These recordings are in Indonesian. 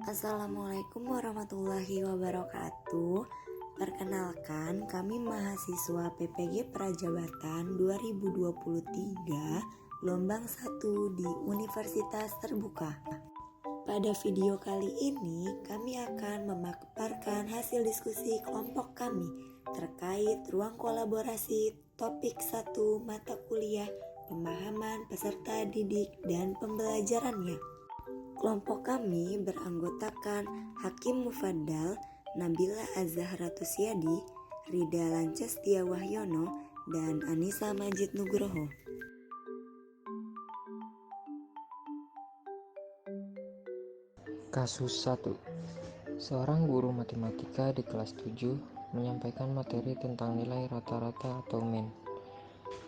Assalamualaikum warahmatullahi wabarakatuh. Perkenalkan, kami mahasiswa PPG Prajabatan 2023 gelombang 1 di Universitas Terbuka. Pada video kali ini, kami akan memaparkan hasil diskusi kelompok kami terkait ruang kolaborasi topik 1 mata kuliah pemahaman peserta didik dan pembelajarannya. Kelompok kami beranggotakan Hakim Mufaddal, Nabila Az-Zahra Tusyadi, Rida Lancestia Wahyono, dan Anissa Majid Nugroho. Kasus 1. Seorang guru matematika di kelas 7 menyampaikan materi tentang nilai rata-rata atau mean.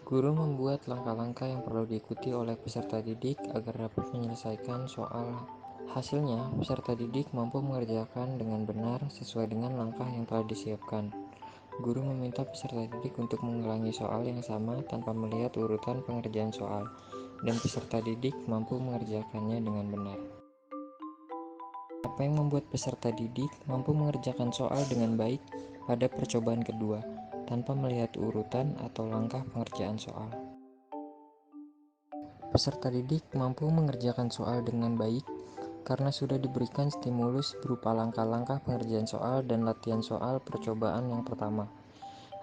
Guru membuat langkah-langkah yang perlu diikuti oleh peserta didik agar dapat menyelesaikan soal. Hasilnya, peserta didik mampu mengerjakan dengan benar sesuai dengan langkah yang telah disiapkan. Guru meminta peserta didik untuk mengulangi soal yang sama tanpa melihat urutan pengerjaan soal, dan peserta didik mampu mengerjakannya dengan benar. Apa yang membuat peserta didik mampu mengerjakan soal dengan baik pada percobaan kedua, tanpa melihat urutan atau langkah pengerjaan soal? Peserta didik mampu mengerjakan soal dengan baik karena sudah diberikan stimulus berupa langkah-langkah pengerjaan soal dan latihan soal percobaan yang pertama.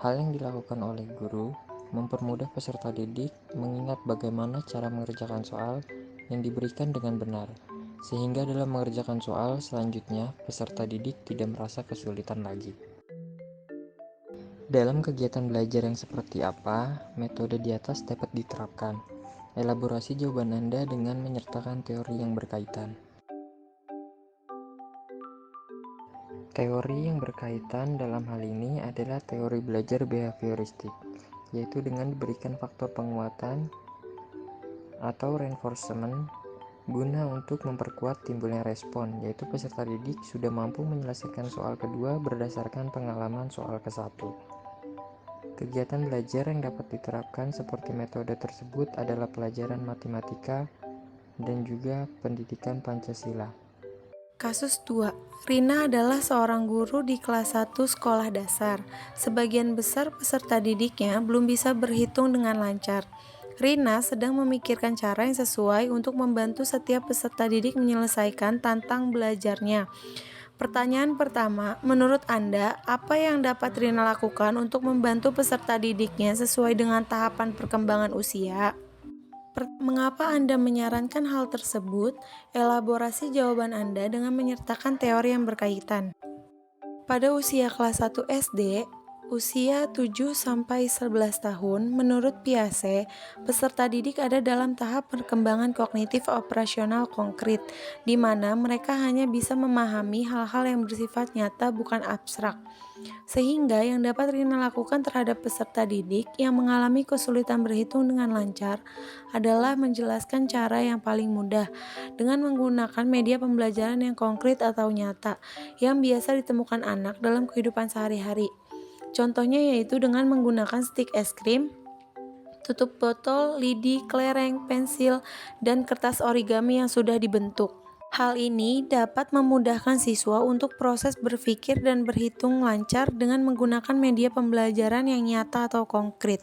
Hal yang dilakukan oleh guru mempermudah peserta didik mengingat bagaimana cara mengerjakan soal yang diberikan dengan benar, sehingga dalam mengerjakan soal selanjutnya peserta didik tidak merasa kesulitan lagi. Dalam kegiatan belajar yang seperti apa, metode di atas dapat diterapkan. Elaborasi jawaban Anda dengan menyertakan teori yang berkaitan. Teori yang berkaitan dalam hal ini adalah teori belajar behavioristik, yaitu dengan diberikan faktor penguatan atau reinforcement guna untuk memperkuat timbulnya respon, yaitu peserta didik sudah mampu menyelesaikan soal kedua berdasarkan pengalaman soal ke-1. Kegiatan belajar yang dapat diterapkan seperti metode tersebut adalah pelajaran matematika dan juga pendidikan Pancasila. Kasus 2. Rina adalah seorang guru di kelas 1 sekolah dasar. Sebagian besar peserta didiknya belum bisa berhitung dengan lancar. Rina sedang memikirkan cara yang sesuai untuk membantu setiap peserta didik menyelesaikan tantang belajarnya. Pertanyaan pertama, menurut Anda, apa yang dapat Rina lakukan untuk membantu peserta didiknya sesuai dengan tahapan perkembangan usia? Mengapa Anda menyarankan hal tersebut? Elaborasi jawaban Anda dengan menyertakan teori yang berkaitan. Pada usia kelas 1 SD, usia 7-11 tahun, menurut Piaget, peserta didik ada dalam tahap perkembangan kognitif operasional konkret, di mana mereka hanya bisa memahami hal-hal yang bersifat nyata bukan abstrak. Sehingga yang dapat Rina lakukan terhadap peserta didik yang mengalami kesulitan berhitung dengan lancar adalah menjelaskan cara yang paling mudah dengan menggunakan media pembelajaran yang konkret atau nyata yang biasa ditemukan anak dalam kehidupan sehari-hari. Contohnya yaitu dengan menggunakan stik es krim, tutup botol, lidi, kelereng, pensil, dan kertas origami yang sudah dibentuk. Hal ini dapat memudahkan siswa untuk proses berpikir dan berhitung lancar dengan menggunakan media pembelajaran yang nyata atau konkret.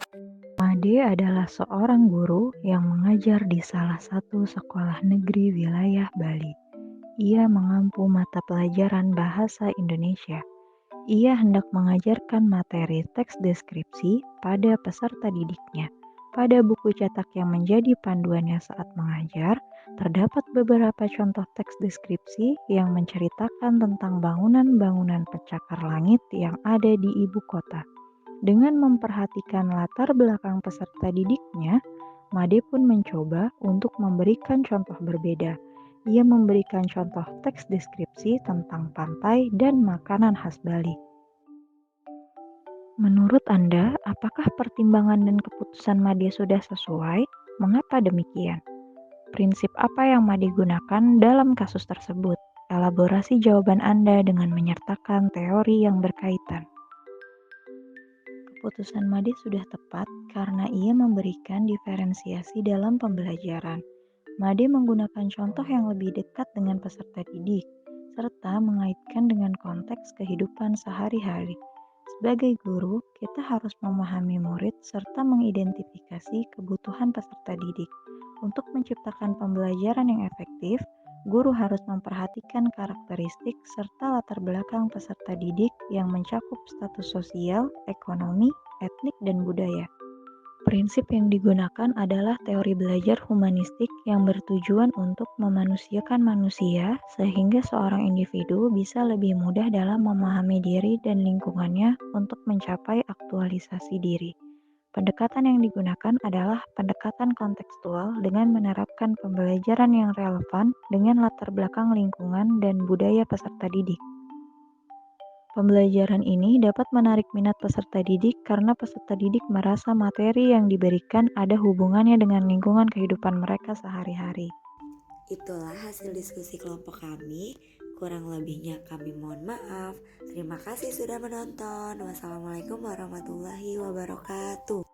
Made adalah seorang guru yang mengajar di salah satu sekolah negeri wilayah Bali. Ia mengampu mata pelajaran bahasa Indonesia. Ia hendak mengajarkan materi teks deskripsi pada peserta didiknya. Pada buku cetak yang menjadi panduannya saat mengajar, terdapat beberapa contoh teks deskripsi yang menceritakan tentang bangunan-bangunan pencakar langit yang ada di ibu kota. Dengan memperhatikan latar belakang peserta didiknya, Made pun mencoba untuk memberikan contoh berbeda. Ia memberikan contoh teks deskripsi tentang pantai dan makanan khas Bali. Menurut Anda, apakah pertimbangan dan keputusan Made sudah sesuai? Mengapa demikian? Prinsip apa yang Made gunakan dalam kasus tersebut? Elaborasi jawaban Anda dengan menyertakan teori yang berkaitan. Keputusan Made sudah tepat karena ia memberikan diferensiasi dalam pembelajaran. Made menggunakan contoh yang lebih dekat dengan peserta didik. serta mengaitkan dengan konteks kehidupan sehari-hari. Sebagai guru, kita harus memahami murid serta mengidentifikasi kebutuhan peserta didik. Untuk menciptakan pembelajaran yang efektif, guru harus memperhatikan karakteristik serta latar belakang peserta didik yang mencakup status sosial, ekonomi, etnik, dan budaya. Prinsip yang digunakan adalah teori belajar humanistik yang bertujuan untuk memanusiakan manusia sehingga seorang individu bisa lebih mudah dalam memahami diri dan lingkungannya untuk mencapai aktualisasi diri. Pendekatan yang digunakan adalah pendekatan kontekstual dengan menerapkan pembelajaran yang relevan dengan latar belakang lingkungan dan budaya peserta didik. Pembelajaran ini dapat menarik minat peserta didik karena peserta didik merasa materi yang diberikan ada hubungannya dengan lingkungan kehidupan mereka sehari-hari. Itulah hasil diskusi kelompok kami. Kurang lebihnya kami mohon maaf. Terima kasih sudah menonton. Wassalamualaikum warahmatullahi wabarakatuh.